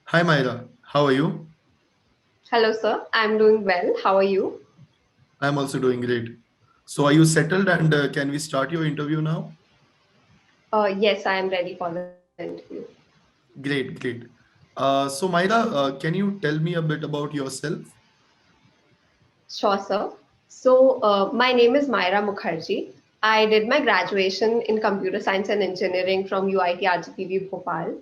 Hi Myra, how are you? Hello, sir. I'm doing well. How are you? I'm also doing great. So, are you settled and can we start your interview now? Yes, I am ready for the interview. Great, great. So, Myra, can you tell me a bit about yourself? Sure, sir. So, my name is Myra Mukherjee. I did my graduation in computer science and engineering from UIT RGPV Bhopal.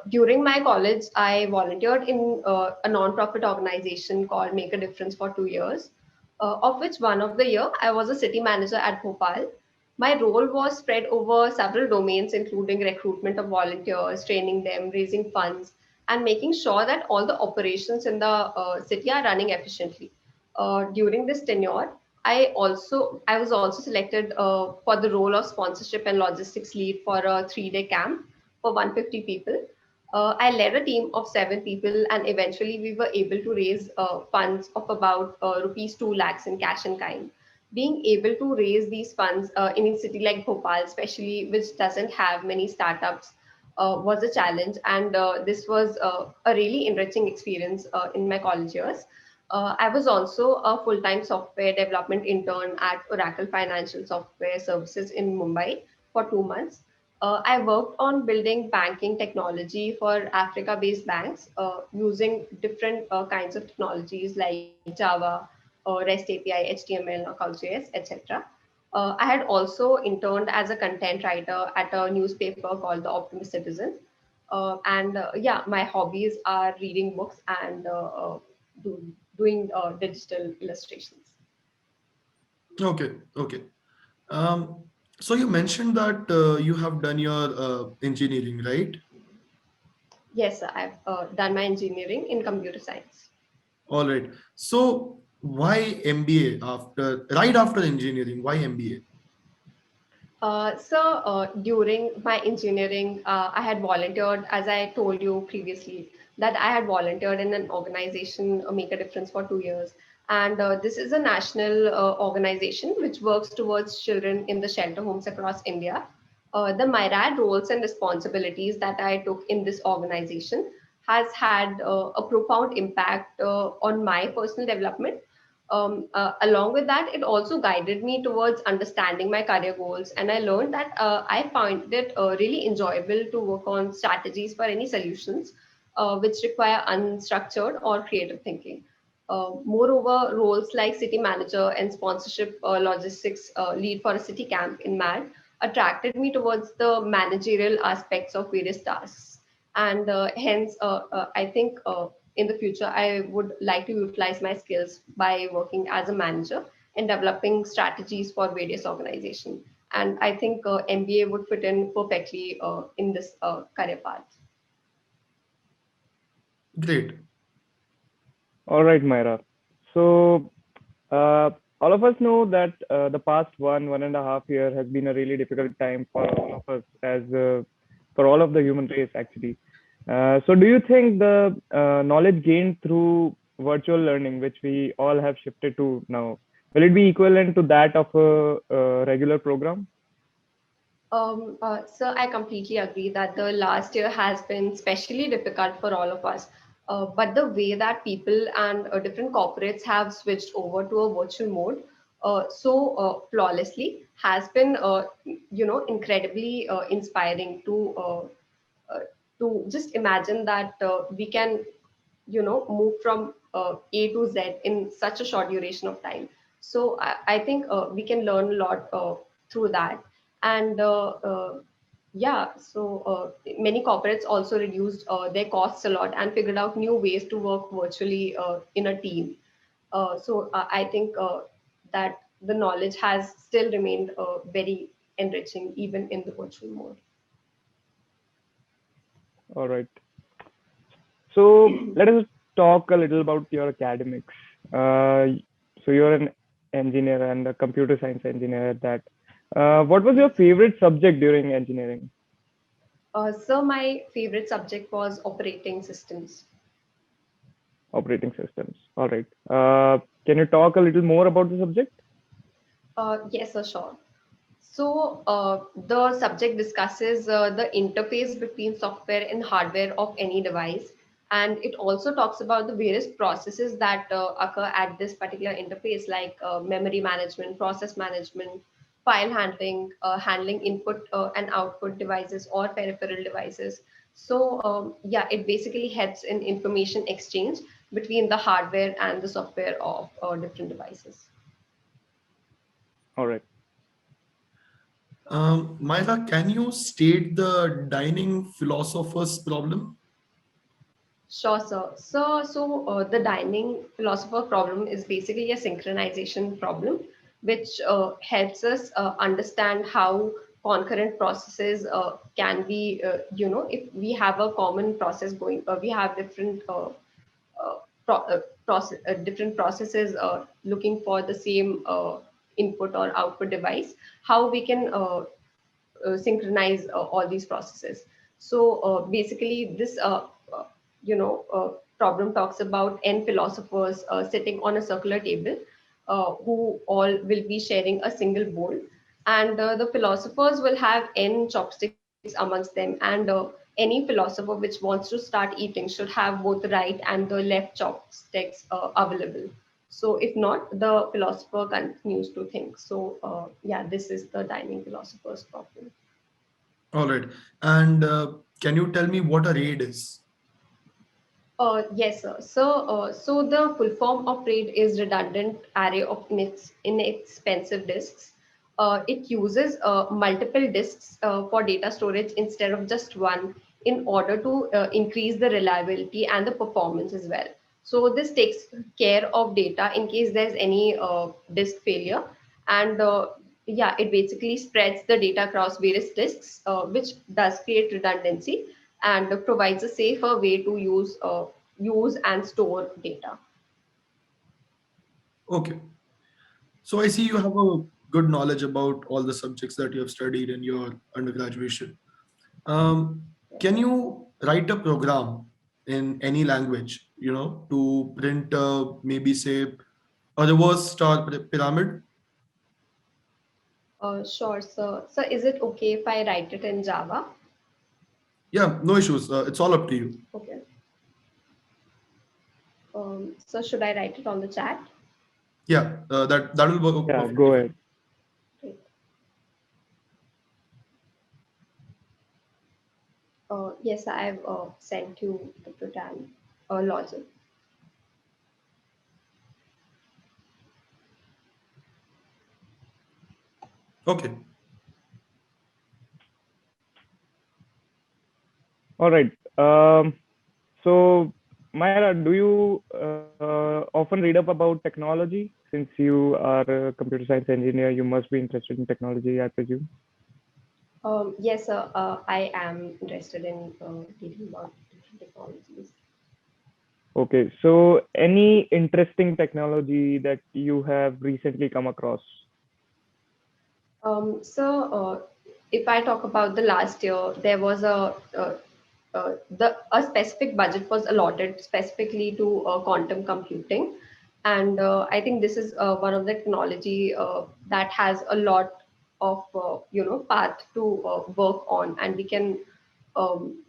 During my college, I volunteered in a non-profit organization called Make a Difference for 2 years, of which one of the year I was a city manager at Bhopal. My role was spread over several domains, including recruitment of volunteers, training them, raising funds, and making sure that all the operations in the city are running efficiently. During this tenure, I was also selected for the role of sponsorship and logistics lead for a 3-day camp for 150 people. I led a team of 7 people, and eventually we were able to raise funds of about rupees 2 lakhs in cash and kind. Being able to raise these funds in a city like Bhopal, especially which doesn't have many startups, was a challenge, and this was a really enriching experience in my college years. I was also a full time software development intern at Oracle Financial Software Services in Mumbai for 2 months. I worked on building banking technology for Africa based banks using different kinds of technologies like Java, REST API, HTML, Node.js, etc. I had also interned as a content writer at a newspaper called The Optimist Citizen. And yeah, my hobbies are reading books and doing digital illustrations. Okay, okay. Um, so, you mentioned that you have done your engineering, right? Yes, I've done my engineering in computer science. All right. So, why MBA right after engineering? Why MBA? During my engineering, I had volunteered, as I told you previously, that I had volunteered in an organization, Make a Difference, for 2 years. And this is a national organization which works towards children in the shelter homes across India. The myriad roles and responsibilities that I took in this organization has had a profound impact on my personal development. Along with that, it also guided me towards understanding my career goals, and I learned that I found it really enjoyable to work on strategies for any solutions which require unstructured or creative thinking. Moreover, roles like city manager and sponsorship logistics lead for a city camp in MAD attracted me towards the managerial aspects of various tasks. And hence, I think in the future, I would like to utilize my skills by working as a manager and developing strategies for various organizations. And I think MBA would fit in perfectly in this career path. Great. All right, Myra. So, uh, all of us know that the past 1.5 year has been a really difficult time for all of us, as for all of the human race, actually. So, do you think the knowledge gained through virtual learning, which we all have shifted to now, will it be equivalent to that of a regular program? So I completely agree that the last year has been especially difficult for all of us. But the way that people and different corporates have switched over to a virtual mode flawlessly has been, incredibly inspiring uh, to just imagine that we can, move from A to Z in such a short duration of time. So I think we can learn a lot through that. And yeah, so many corporates also reduced their costs a lot and figured out new ways to work virtually in a team. I think that the knowledge has still remained very enriching even in the virtual mode. All right. So, let us talk a little about your academics. Uh, so, you're an engineer and a computer science engineer at that. What was your favorite subject during engineering? So my favorite subject was operating systems. Operating systems. All right. Can you talk a little more about the subject? Yes, sir, sure. So, the subject discusses the interface between software and hardware of any device, and it also talks about the various processes that occur at this particular interface, like memory management, process management, file handling, handling input and output devices or peripheral devices. So, yeah, it basically helps in information exchange between the hardware and the software of different devices. All right. Myra, can you state the dining philosopher's problem? Sure, sir. So the dining philosopher problem is basically a synchronization problem, which helps us understand how concurrent processes can be, if we have a common process going, we have different different processes looking for the same input or output device, how we can synchronize all these processes. So basically, this problem talks about n philosophers sitting on a circular table, who all will be sharing a single bowl, and the philosophers will have n chopsticks amongst them, and any philosopher which wants to start eating should have both the right and the left chopsticks available. So if not, the philosopher continues to think. So yeah, this is the dining philosopher's problem. All right. And can you tell me what a RAID is? Yes, sir. So the full form of RAID is redundant array of inexpensive disks. It uses multiple disks for data storage instead of just one, in order to increase the reliability and the performance as well. So this takes care of data in case there's any disk failure, and yeah, it basically spreads the data across various disks, which does create redundancy and provides a safer way to use and store data. Okay. So I see you have a good knowledge about all the subjects that you have studied in your undergraduation. Um, can you write a program in any language, to print maybe say a reverse star pyramid? Sure. So is it okay if I write it in Java? Yeah, no issues. It's all up to you. Okay. So should I write it on the chat? Yeah, that will work Yeah, perfectly go fine. ahead. Great. Yes, I've sent you the program logic. Okay. All right. So, Myra, do you often read up about technology? Since you are a computer science engineer, you must be interested in technology, I presume. Yes, sir. I am interested in reading about different technologies. Okay. So, any interesting technology that you have recently come across? So, if I talk about the last year, there was a specific budget was allotted specifically to quantum computing, and I think this is one of the technology that has a lot of path to work on, and we can um,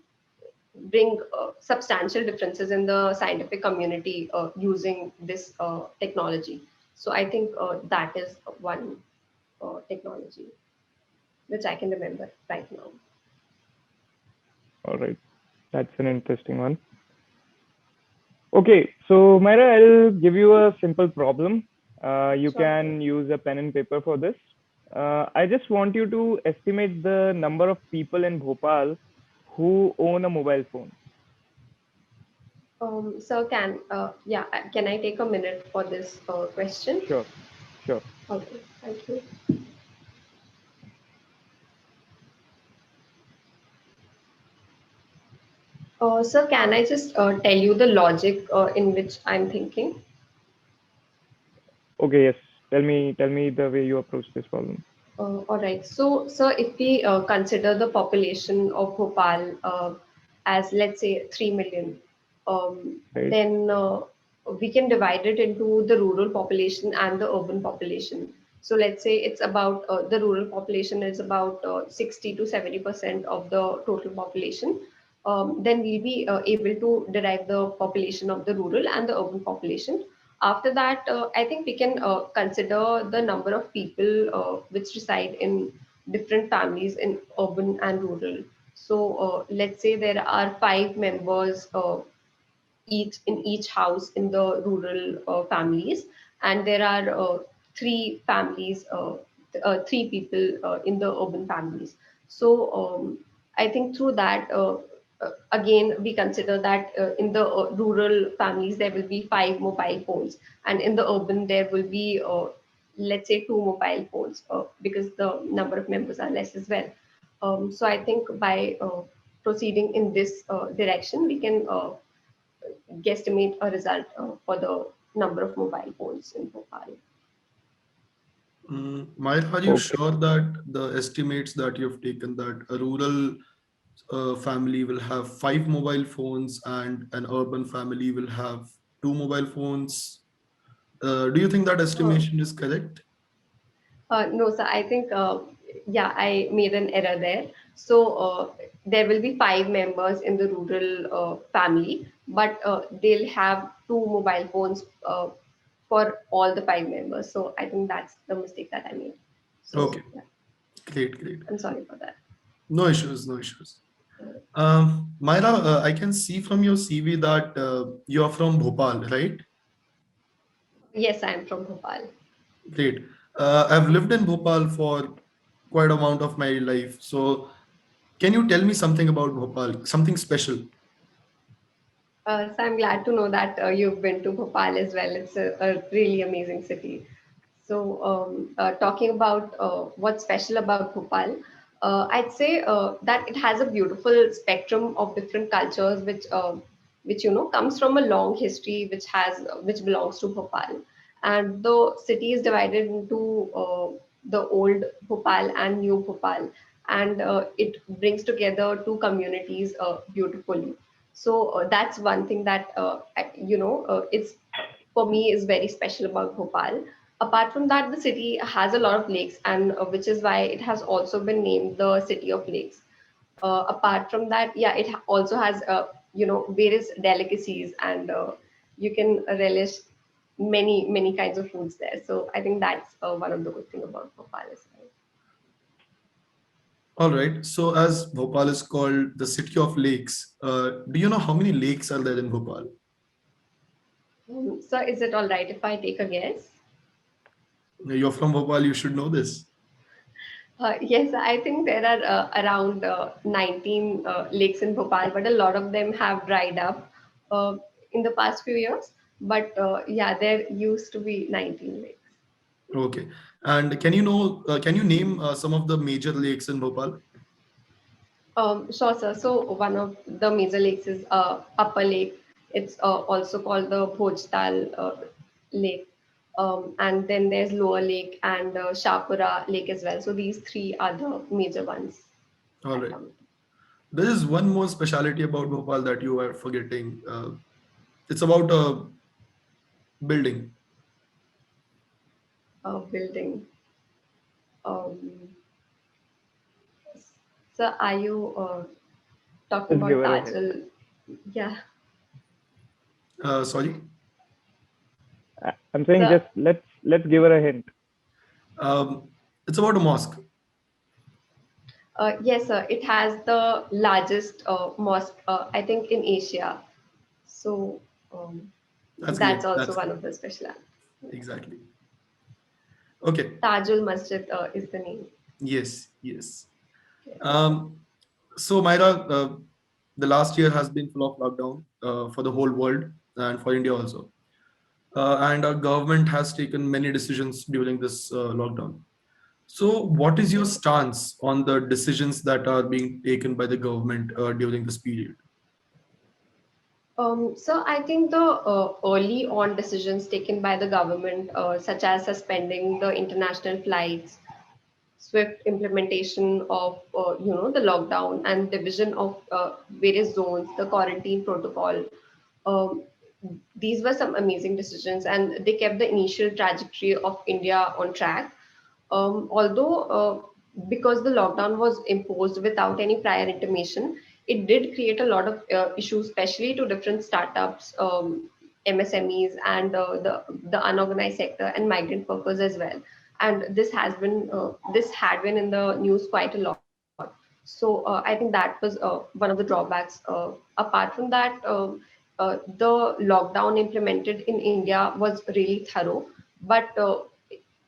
bring substantial differences in the scientific community using this technology. So I think that is one technology which I can remember right now. All right. That's an interesting one. Okay. So, Myra, I'll give you a simple problem. You Sure. can use a pen and paper for this. I just want you to estimate the number of people in Bhopal who own a mobile phone. So can I take a minute for this question? Sure, sure. Okay, thank you. So can I just tell you the logic in which I'm thinking? Okay, yes. Tell me the way you approach this problem. All right. So, if we consider the population of Bhopal as, let's say, 3 million, right? then we can divide it into the rural population and the urban population. So, let's say it's about the rural population is about 60 to 70% of the total population. Then we'll be able to derive the population of the rural and the urban population. After that, I think we can consider the number of people which reside in different families in urban and rural. So let's say there are 5 members each in each house in the rural families, and there are 3 families, 3 people in the urban families. So I think through that, again we consider that in the rural families there will be 5 mobile phones, and in the urban there will be let's say 2 mobile phones, because the number of members are less as well. So I think by proceeding in this direction, we can guesstimate a result for the number of mobile phones in Bhopal. Maya, are you Okay. sure that the estimates that you've taken, that a rural family will have 5 mobile phones and an urban family will have 2 mobile phones? Do you think that Uh, estimation is correct? no, sir, I think, yeah, I made an error there. So there will be 5 members in the rural family, but they'll have 2 mobile phones for all the 5 members. So I think that's the mistake that I made. So Okay, yeah, great, great. I'm sorry for that. No issues, no issues. Myra, I can see from your CV that you are from Bhopal, right? Yes, I'm from Bhopal. Great. I've lived in Bhopal for quite amount of my life. So, can you tell me something about Bhopal, something special? So I'm glad to know that you've been to Bhopal as well. It's a really amazing city. So talking about what's special about Bhopal, I'd say that it has a beautiful spectrum of different cultures, which comes from a long history, which belongs to Bhopal, and the city is divided into the old Bhopal and new Bhopal, and it brings together two communities beautifully. So that's one thing that it's for me is very special about Bhopal. Apart from that, the city has a lot of lakes, and which is why it has also been named the City of Lakes. Apart from that, yeah, it also has various delicacies, and you can relish many kinds of foods there. So I think that's one of the good thing about Bhopal as well. All right. So, as Bhopal is called the city of lakes, do you know how many lakes are there in Bhopal? So is it all right if I take a guess? You're from Bhopal, you should know this. Yes, I think there are around 19 lakes in Bhopal, but a lot of them have dried up in the past few years. But yeah, there used to be 19 lakes. Okay. And can you name some of the major lakes in Bhopal? Sure, sir. So one of the major lakes is Upper Lake. It's also called the Bhojtal Lake. And then there's Lower Lake and Shapura Lake as well. So these three are the major ones All that right. come. There is one more speciality about Bhopal that you are forgetting. It's about a building. Building. Um, so are you talking Just give about her a hint. Tajul? Yeah. Sorry. I'm saying So just let's give her a hint. Um, it's about a mosque. yes, sir. It has the largest mosque, I think, in Asia. So That's that's great. also That's one great. of the special. Exactly. Okay. Tajul Masjid is the name. Yes. Yes. Yes. Um, so Myra, the last year has been full of lockdown for the whole world and for India also. And our government has taken many decisions during this lockdown. So, what is your stance on the decisions that are being taken by the government during this period? So I think the early on decisions taken by the government, such as suspending the international flights, swift implementation of the lockdown and division of various zones, the quarantine protocol. Um, these were some amazing decisions, and they kept the initial trajectory of India on track. Although, because the lockdown was imposed without any prior intimation, it did create a lot of issues, especially to different startups, MSMEs, and the unorganized sector and migrant workers as well. And this had been in the news quite a lot. So I think that was one of the drawbacks. Apart from that, the lockdown implemented in India was really thorough, but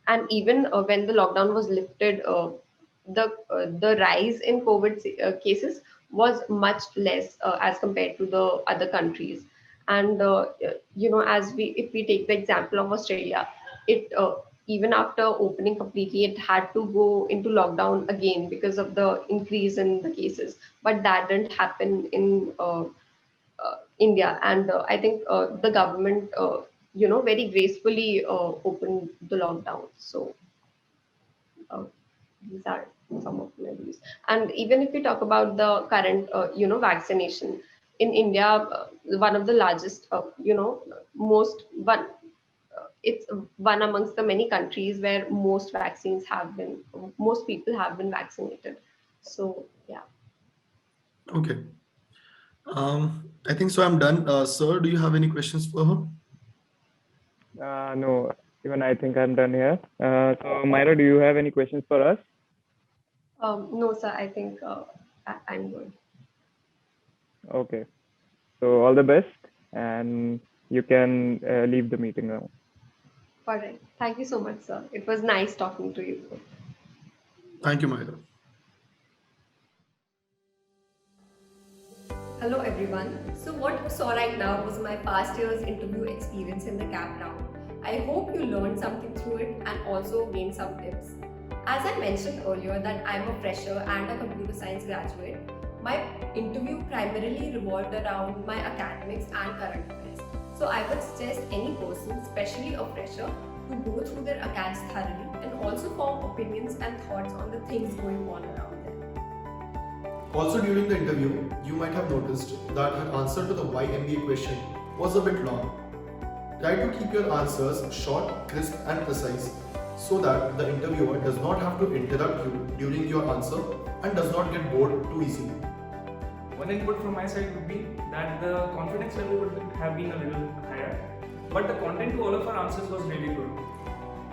and even when the lockdown was lifted, the rise in COVID cases was much less as compared to the other countries. And as we if we take the example of Australia, it even after opening completely, it had to go into lockdown again because of the increase in the cases. But that didn't happen in India, and I think the government, very gracefully opened the lockdown. So uh, these are some of my views. And even if we talk about the current, vaccination in India, one of the largest, most one. It's one amongst the many countries where most people have been vaccinated. So yeah. Okay. I think so. I'm done. Sir, do you have any questions for her? No, even I think I'm done here. So Myra, do you have any questions for us? No, sir. I think I'm good. Okay. So all the best, and you can leave the meeting now. All right. Thank you so much, sir. It was nice talking to you. Thank you, Myra. Hello everyone. So what you saw right now was my past year's interview experience in the CAP round. I hope you learned something through it and also gained some tips. As I mentioned earlier that I'm a fresher and a computer science graduate, my interview primarily revolved around my academics and current affairs. So I would suggest any person, especially a fresher, to go through their acads thoroughly and also form opinions and thoughts on the things going on around them. Also, during the interview, you might have noticed that her answer to the why MBA question was a bit long. Try to keep your answers short, crisp, and precise so that the interviewer does not have to interrupt you during your answer and does not get bored too easily. One input from my side would be that the confidence level would have been a little higher, but the content to all of our answers was really good.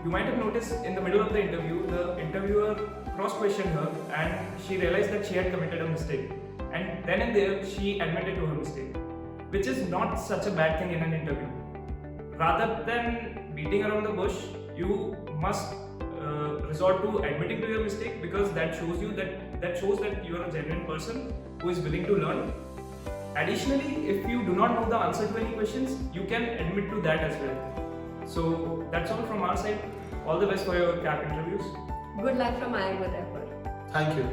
You might have noticed in the middle of the interview, the interviewer cross-questioned her and she realized that she had committed a mistake. And then and there, she admitted to her mistake, which is not such a bad thing in an interview. Rather than beating around the bush, you must resort to admitting to your mistake, because that shows that you are a genuine person who is willing to learn. Additionally, if you do not know the answer to any questions, you can admit to that as well. So that's all from our side. All the best for your CAP interviews. Good luck from IIM Udaipur. Thank you.